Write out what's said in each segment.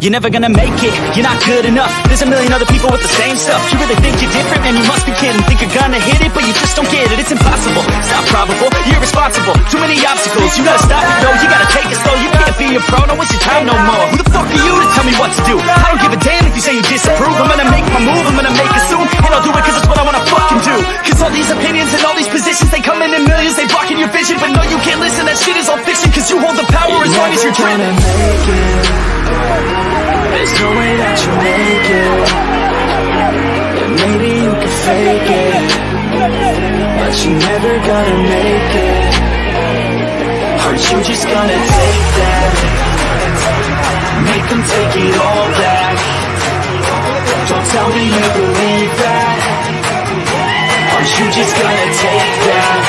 You're never gonna make it, you're not good enough. There's a million other people with the same stuff. You really think you're different, man, you must be kidding. Think you're gonna hit it, but you just don't get it. It's impossible, it's not probable, you're irresponsible. Too many obstacles, you gotta stop it though. You gotta take it slow, you can't be a pro, no waste your time no more. Who the fuck are you to tell me what to do? I don't give a damn if you say you disapprove. I'm gonna make my move, I'm gonna make it soon. And I'll do it cause it's what I wanna fucking do. Cause all these opinions and all these positions, they come in millions, they blocking your vision. But no, you can't listen, that shit is all fiction. Cause you hold the power as long as you're dreaming. There's no way that you make it. Yeah, maybe you can fake it, but you never gonna make it. Aren't you just gonna take that? Make them take it all back. Don't tell me you believe that. Aren't you just gonna take that?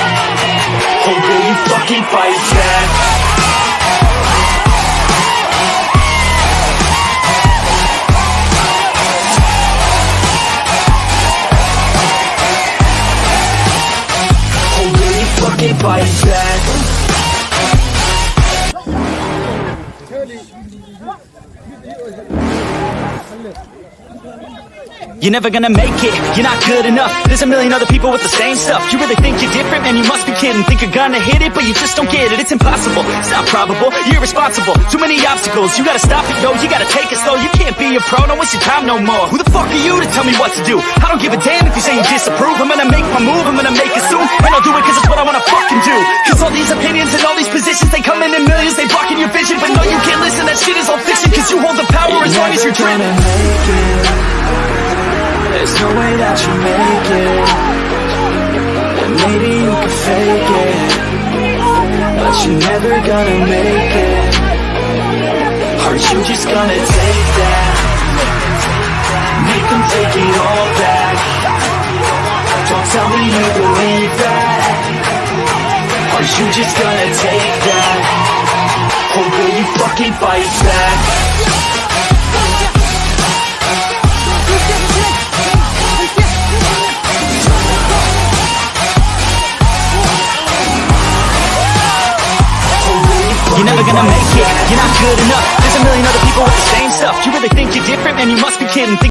Or will you fucking fight back? Fucking fight back. You're never gonna make it, you're not good enough. There's a million other people with the same stuff. You really think you're different, man, you must be kidding. Think you're gonna hit it, but you just don't get it. It's impossible, it's not probable, you're irresponsible. Too many obstacles, you gotta stop it, yo. You gotta take it slow, you can't be a pro, don't waste your time no more. Who the fuck are you to tell me what to do? I don't give a damn if you say you disapprove. I'm gonna make my move, I'm gonna make it soon. And I'll do it cause it's what I wanna fucking do. Cause all these opinions and all these positions, they come in millions, they blocking your vision. But no, you can't listen, that shit is all fiction. Cause you hold the power as long as you're dreaming. There's no way that you make it. Yeah, maybe you can fake it, but you never gonna make it. Aren't you just gonna take that? Make them take it all back. Don't tell me you believe that. Aren't you just gonna take that? Or will you fucking fight back? You're never gonna make it, you're not good enough. There's a million other people with the same stuff. You really think you're different, man, you must be kidding. Think